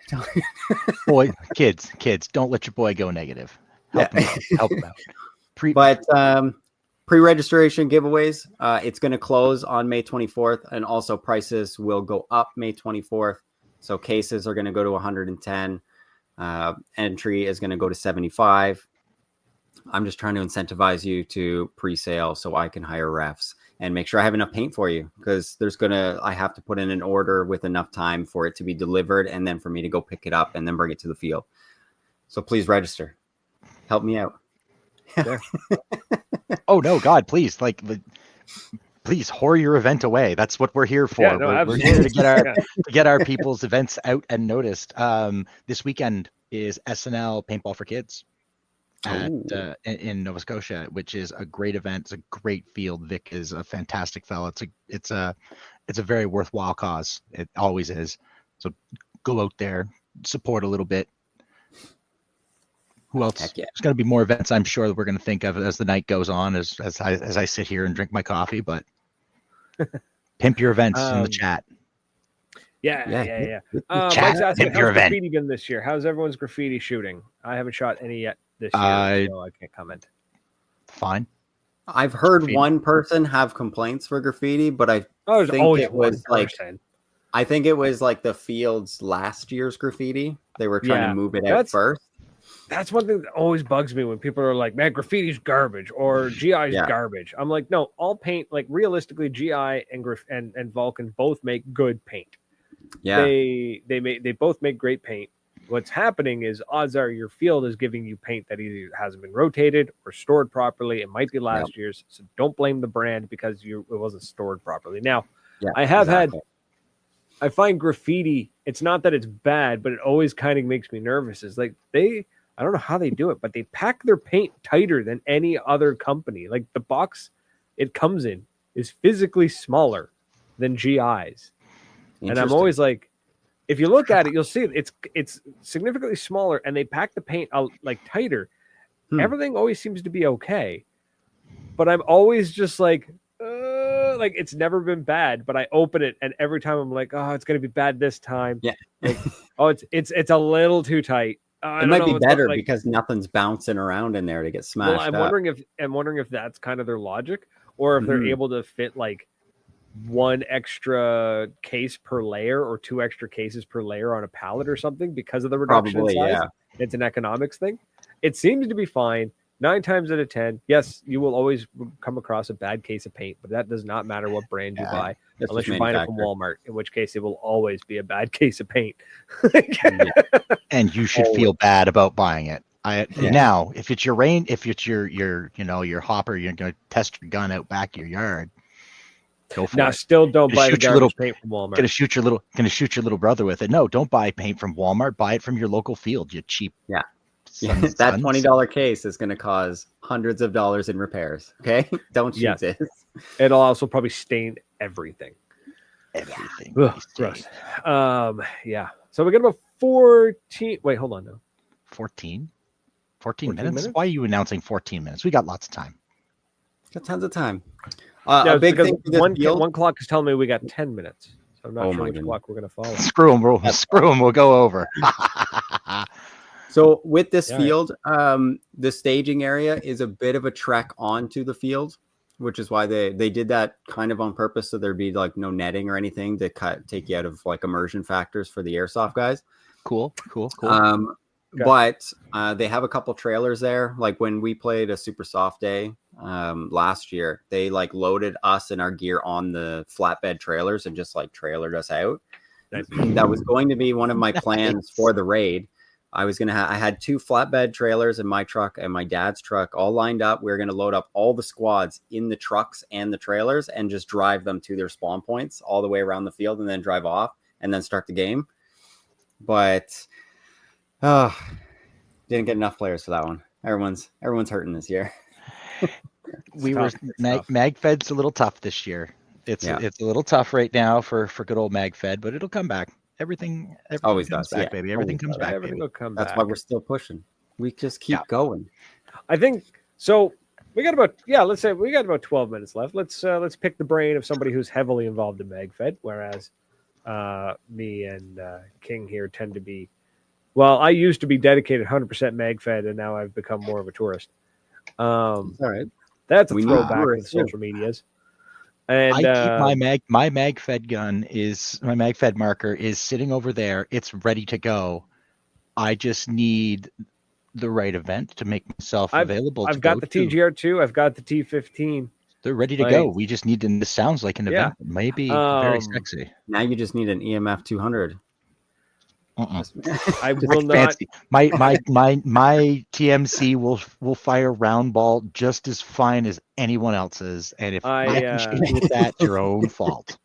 Boy, kids, don't let your boy go negative. Help him out. Pre-registration giveaways, it's going to close on May 24th, and also prices will go up May 24th. So cases are going to go to 110. Entry is going to go to 75. I'm just trying to incentivize you to pre-sale so I can hire refs and make sure I have enough paint for you, because I have to put in an order with enough time for it to be delivered and then for me to go pick it up and then bring it to the field. So please register. Help me out. Sure. Oh no, God, please, please whore your event away. That's what we're here for. Yeah, no, we're here to get our people's events out and noticed. This weekend is SNL Paintball for Kids in Nova Scotia, which is a great event. It's a great field. Vic is a fantastic fellow. It's a very worthwhile cause. It always is. So go out there, support a little bit. Who else? Heck yeah. There's going to be more events, I'm sure, that we're going to think of as the night goes on, as I sit here and drink my coffee. But pimp your events in the chat. Yeah. Chat, pimp your event. Graffiti been this year? How's everyone's graffiti shooting? I haven't shot any yet this year, so I can't comment. Fine. I've heard one person have complaints for graffiti, but I think it was like the field's last year's graffiti. They were trying to move it out first. That's one thing that always bugs me when people are like, man, graffiti's garbage or GI's garbage. I'm like, no, all paint, like realistically, GI and Vulcan both make good paint. Yeah. They both make great paint. What's happening is odds are your field is giving you paint that either hasn't been rotated or stored properly. It might be last year's. So don't blame the brand because it wasn't stored properly. Now, I find graffiti, it's not that it's bad, but it always kind of makes me nervous. It's like I don't know how they do it, but they pack their paint tighter than any other company. Like the box it comes in is physically smaller than GI's. And I'm always like, if you look at it, you'll see it's significantly smaller, and they pack the paint out like tighter. Everything always seems to be okay, but I'm always just like it's never been bad. But I open it, and every time I'm like, oh, it's gonna be bad this time. Yeah. Like, oh, it's a little too tight. It might be better because nothing's bouncing around in there to get smashed. Well, I'm wondering if that's kind of their logic, or if they're able to fit like one extra case per layer or two extra cases per layer on a pallet or something because of the reduction in size. Yeah. It's an economics thing. It seems to be fine. 9 times out of 10, yes, you will always come across a bad case of paint, but that does not matter what brand you buy, unless you're buying it from Walmart, in which case it will always be a bad case of paint. And you should feel bad about buying it. Now, if it's your your hopper, you're going to test your gun out back of your yard. Go for it. Still don't buy the garbage paint from Walmart. Gonna shoot your little brother with it. No, don't buy paint from Walmart. Buy it from your local field. You cheap. Yeah. That $20 case is going to cause hundreds of dollars in repairs. Okay, don't shoot this. It'll also probably stain everything. Everything. Gross. Yeah. So we got about 14. Wait, hold on now. 14 minutes? Why are you announcing 14 minutes? We got lots of time. Got tons of time. A big thing for this field. One clock is telling me we got 10 minutes. So I'm not sure which clock we're going to follow. Screw them. We'll go over. So with this field, the staging area is a bit of a trek onto the field, which is why they did that kind of on purpose. So there'd be like no netting or anything to take you out of like immersion factors for the airsoft guys. Cool. But they have a couple trailers there. Like when we played a super soft day last year, they like loaded us and our gear on the flatbed trailers and just like trailered us out. That was going to be one of my plans for the raid. I had 2 flatbed trailers in my truck and my dad's truck all lined up. We were going to load up all the squads in the trucks and the trailers and just drive them to their spawn points all the way around the field and then drive off and then start the game. But didn't get enough players for that one. Everyone's hurting this year. Magfed's a little tough this year. It's a little tough right now for good old Magfed, but it'll come back. Everything always comes back, baby. Everything comes back. Everything will come That's back. why we're still pushing. We just keep going. I think so. We got about let's say we got about 12 minutes left. Let's pick the brain of somebody who's heavily involved in Magfed, whereas me and King here tend to be. Well, I used to be dedicated 100% Magfed, and now I've become more of a tourist. All right, that's a throwback with social medias. And I keep my Magfed gun my Magfed marker is sitting over there. It's ready to go. I just need the right event to make myself available. I've got the TGR2. I've got the T15. They're ready to go. We just need this sounds like an event. Maybe very sexy. Now you just need an EMF 200. I will not. My TMC will fire round ball just as fine as anyone else's, and if I can shoot with that, your own fault.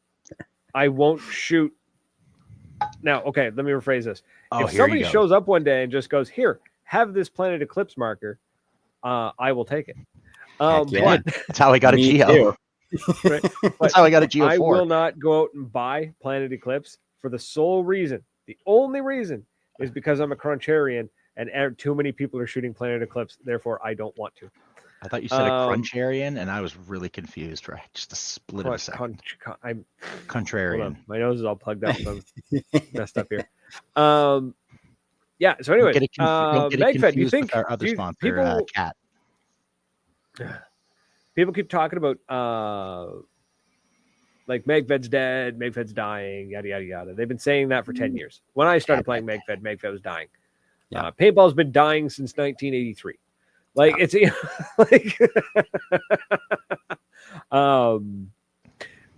I won't shoot. Now, okay, let me rephrase this. If somebody shows up one day and just goes, "Here, have this Planet Eclipse marker," I will take it. But that's how I got a Geo. Right? That's how I got a Geo 4. I will not go out and buy Planet Eclipse for the sole reason. The only reason is because I'm a Cruncharian and too many people are shooting Planet Eclipse. Therefore, I don't want to. I thought you said a Cruncharian, and I was really confused for just a split of a second. I'm Contrarian. My nose is all plugged up. I'm messed up here. Yeah. So anyway, Magfed, you think our other sponsor, Cat? People keep talking about like Magfed's dead, Magfed's dying, yada yada yada. They've been saying that for 10 years. When I started playing Magfed, Magfed was dying. Yeah. Paintball's been dying since 1983. Like it's like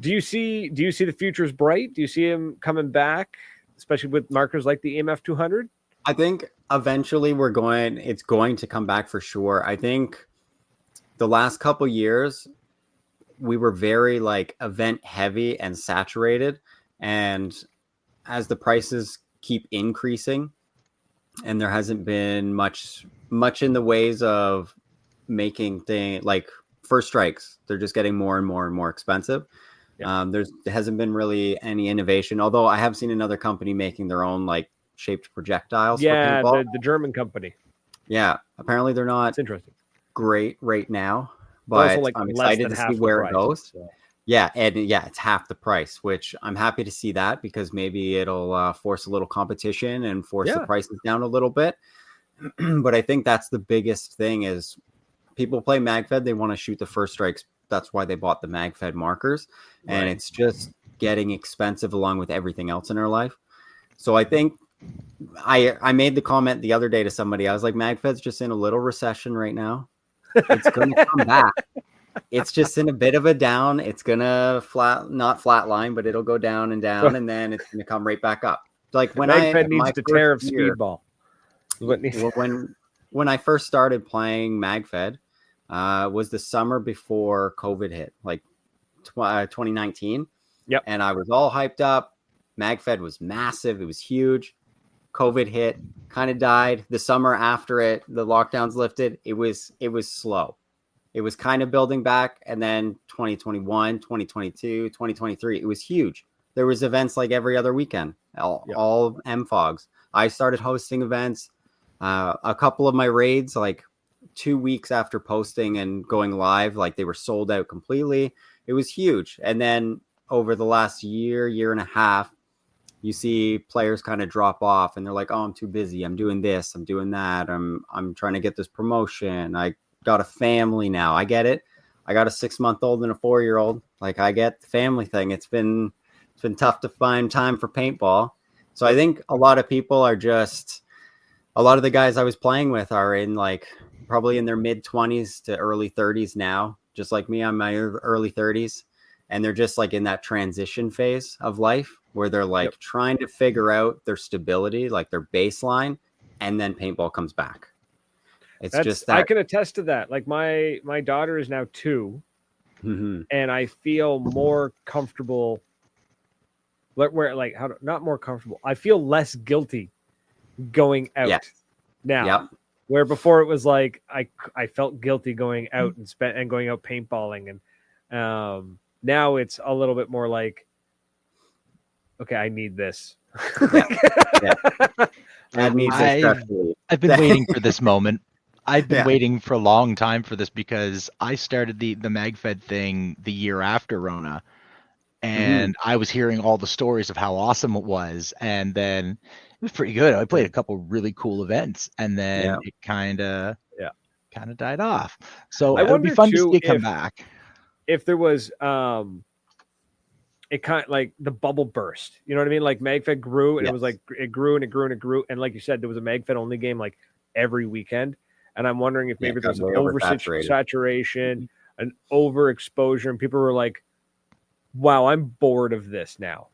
do you see the future's bright? Do you see him coming back, especially with markers like the EMF 200? I think eventually it's going to come back for sure. I think the last couple years we were very like event heavy and saturated, and as the prices keep increasing and there hasn't been much in the ways of making things like first strikes, they're just getting more and more and more expensive. There hasn't been really any innovation, although I have seen another company making their own like shaped projectiles for paintball. The German company. Apparently they're not It's interesting great right now, but like I'm excited to see where it goes. So. It's half the price, which I'm happy to see that, because maybe it'll force a little competition and force the prices down a little bit. But I think that's the biggest thing is people play Magfed, they want to shoot the first strikes. That's why they bought the Magfed markers, and it's just getting expensive along with everything else in our life. So I think I made the comment the other day to somebody. I was like, Magfed's just in a little recession right now. It's going to come back. It's just in a bit of a down. It's going to not flatline, but it'll go down, and then it's going to come right back up. Like when Magfed needs to tear of Speedball. When I first started playing Magfed, was the summer before COVID hit, like 2019. Yep. And I was all hyped up. Magfed was massive. It was huge. COVID hit, kind of died. The summer after it, the lockdowns lifted. It was slow. It was kind of building back. And then 2021, 2022, 2023, it was huge. There was events like every other weekend, all MFOGs. I started hosting events. A couple of my raids, like 2 weeks after posting and going live, like they were sold out completely. It was huge. And then over the last year and a half, you see players kind of drop off and they're like, oh, I'm too busy. I'm doing this. I'm doing that. I'm trying to get this promotion. I got a family now. I get it. I got a 6-month-old and a 4-year-old. Like, I get the family thing. It's been tough to find time for paintball. So I think a lot of people are just, a lot of the guys I was playing with are in like probably in their mid 20s to early 30s now, just like me. I'm my early 30s. And they're just like in that transition phase of life where they're like trying to figure out their stability, like their baseline, and then paintball comes back. It's just that I can attest to that. Like my daughter is now 2, and I feel more comfortable. Not more comfortable. I feel less guilty going out now. Yep. Where before it was like I felt guilty going out and going out paintballing, and now it's a little bit more like, okay, I need this. I've been waiting for this moment. I've been waiting for a long time for this, because I started the Magfed thing the year after Rona, and I was hearing all the stories of how awesome it was, and then it was pretty good. I played a couple really cool events, and then it kind of died off. So it would be fun to see it come back. If there was it kind of like the bubble burst, you know what I mean? Like Magfed grew, and it was like it grew and it grew and it grew, and like you said, there was a Magfed only game like every weekend, and I'm wondering if maybe there's an oversaturation, an overexposure, and people were like, "Wow, I'm bored of this now,"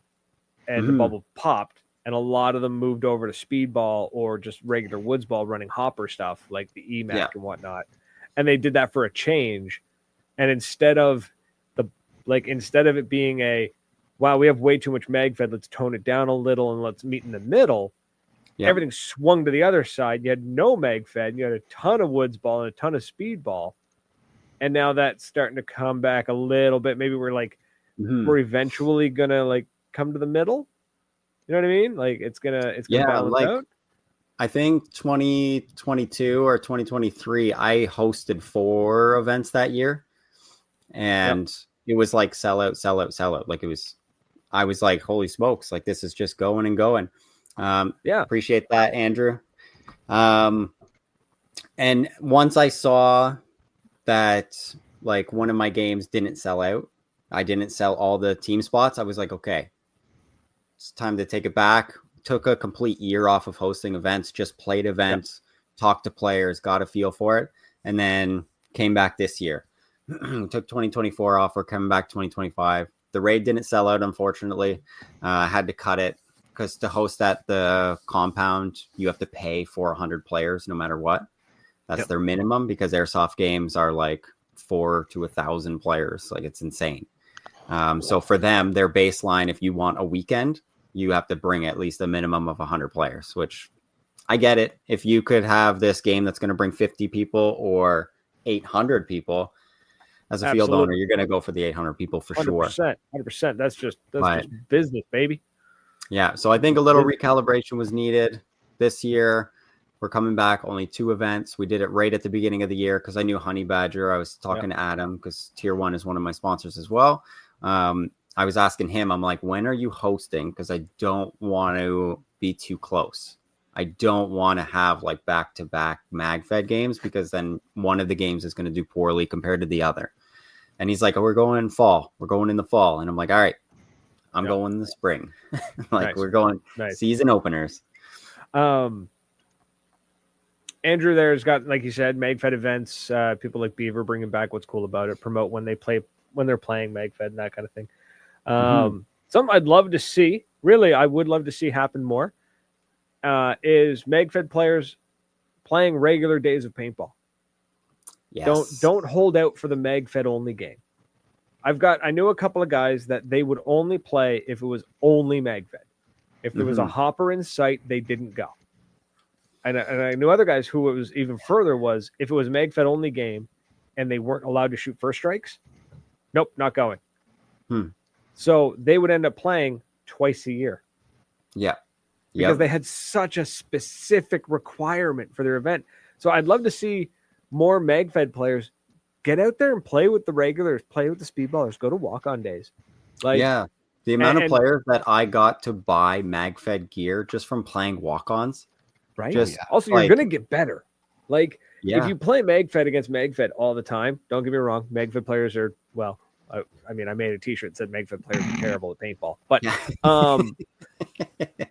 and the bubble popped, and a lot of them moved over to speedball or just regular woods ball running hopper stuff like the EMAC and whatnot, and they did that for a change. And instead of it being a, wow, we have way too much Magfed, let's tone it down a little and let's meet in the middle, everything swung to the other side. You had no Magfed, you had a ton of woods ball and a ton of speedball. And now that's starting to come back a little bit. Maybe we're like, we're eventually going to like come to the middle. You know what I mean? Like it's gonna balance out. I think 2022 or 2023, I hosted 4 events that year. And it was like sell out. Like I was like, holy smokes, like this is just going and going. Appreciate that, Andrew. And once I saw that like one of my games didn't sell out, I didn't sell all the team spots. I was like, okay, it's time to take it back. Took a complete year off of hosting events, just played events, talked to players, got a feel for it, and then came back this year. Took 2024 off. We're coming back 2025. The raid didn't sell out, unfortunately. I had to cut it because to host at the compound, you have to pay for 100 players no matter what. That's their minimum, because airsoft games are like 4 to 1,000 players. Like, it's insane. So for them, their baseline, if you want a weekend, you have to bring at least a minimum of 100 players, which I get it. If you could have this game that's going to bring 50 people or 800 people, as a field owner, you're going to go for the 800 people for 100%, sure. 100%. That's just business, baby. Yeah. So I think a little recalibration was needed this year. We're coming back, only 2 events. We did it right at the beginning of the year because I knew Honey Badger. I was talking to Adam because Tier 1 is one of my sponsors as well. I was asking him, I'm like, when are you hosting? Because I don't want to be too close. I don't want to have like back-to-back Magfed games, because then one of the games is going to do poorly compared to the other. And he's like, oh, we're going in fall. We're going in the fall. And I'm like, all right, I'm going in the spring. We're going season openers. Andrew there's got, like you said, Magfed events. People like Beaver bringing back what's cool about it, promote when they're playing Magfed and that kind of thing. Something I'd love to see, really, I would love to see happen more, is Magfed players playing regular days of paintball. Yes. Don't hold out for the Magfed only game. I knew a couple of guys that they would only play if it was only Magfed. If there was a hopper in sight, they didn't go. And I knew other guys who it was even further was, if it was Magfed only game and they weren't allowed to shoot first strikes, nope, not going. So they would end up playing twice a year. Yeah. Because they had such a specific requirement for their event. So I'd love to see more Magfed players get out there and play with the regulars, play with the speedballers, go to walk-on days. The amount of players that I got to buy Magfed gear just from playing walk-ons. Right. Also, you're going to get better. If you play Magfed against Magfed all the time, don't get me wrong, Magfed players are, well, I made a t-shirt that said Magfed players are terrible at paintball. But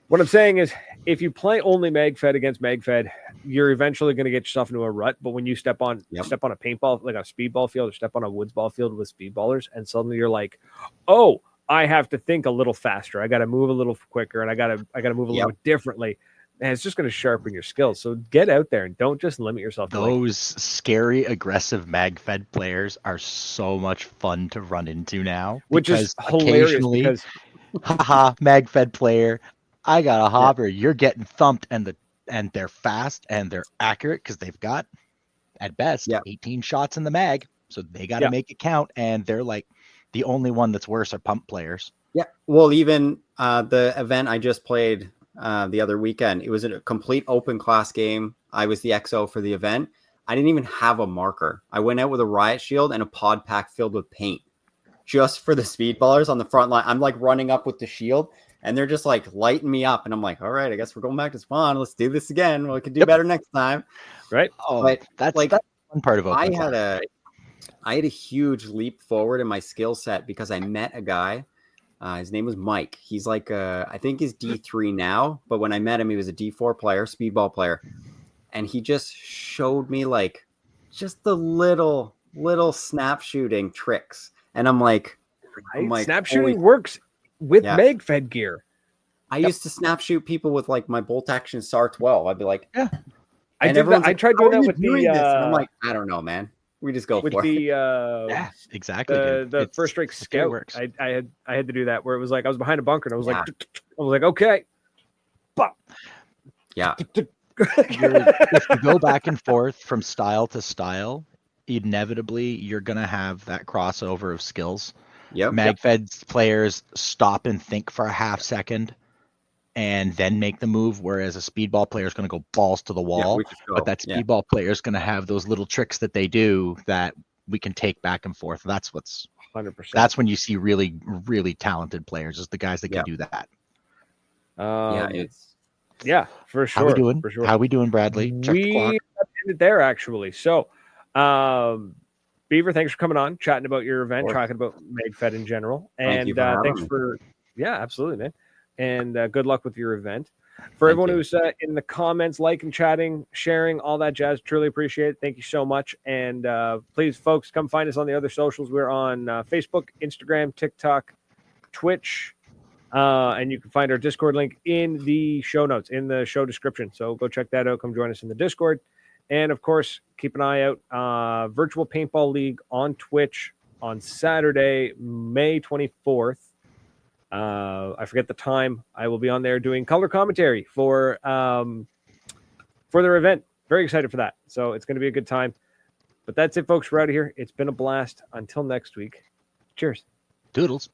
what I'm saying is, if you play only Magfed against Magfed, you're eventually going to get yourself into a rut. But when you step on a paintball, like a speedball field, or step on a woods ball field with speedballers, and suddenly you're like, oh, I have to think a little faster. I got to move a little quicker, and I got to move a little bit differently. And it's just going to sharpen your skills. So get out there and don't just limit yourself to those scary, aggressive Magfed players are so much fun to run into now. Which is hilarious because Magfed player, I got a hopper. You're getting thumped, and they're fast and they're accurate because they've got at best 18 shots in the mag. So they got to make it count. And they're like the only one that's worse are pump players. Yeah. Well, even the event I just played the other weekend, it was a complete open class game. I was the XO for the event. I didn't even have a marker. I went out with a riot shield and a pod pack filled with paint just for the speedballers on the front line. I'm like running up with the shield and they're just like lighting me up. And I'm like, all right, I guess we're going back to spawn. Let's do this again. Well, we can do better next time. Right. Oh, but that's like one part of open class. I had a huge leap forward in my skill set because I met a guy. His name was Mike. He's like, I think he's D3 now, but when I met him, he was a D4 player, speedball player. And he just showed me like just the little snap shooting tricks. And I'm like, snap shooting works with Magfed gear. I used to snap shoot people with like my bolt action SAR 12. I'd be like, I tried doing that with the, and I'm like, I don't know, man. We just go with for it. Exactly. The first strike scout. I had to do that where it was like I was behind a bunker and I was like, okay. Bop. Yeah. If you go back and forth from style to style, inevitably you're gonna have that crossover of skills. Magfed players stop and think for a half second and then make the move, whereas a speedball player is going to go balls to the wall. But that speedball player is going to have those little tricks that they do that we can take back and forth. That's what's 100%. That's when you see really, really talented players, is the guys that can do that. For sure. How we doing? For sure. How we doing, Bradley? Check the clock. Ended there actually. So, Beaver, thanks for coming on, chatting about your event, talking about Magfed in general. And thanks for, yeah, absolutely, man. And good luck with your event. For everyone who's in the comments, liking, chatting, sharing, all that jazz, truly appreciate it. Thank you so much. And please, folks, come find us on the other socials. We're on Facebook, Instagram, TikTok, Twitch, and you can find our Discord link in the show notes, in the show description. So go check that out. Come join us in the Discord. And, of course, keep an eye out. Virtual Paintball League on Twitch on Saturday, May 24th. I forget the time. I will be on there doing color commentary for their event. Very excited for that. So it's going to be a good time. But that's it, folks. We're out of here. It's been a blast. Until next week. Cheers. Doodles.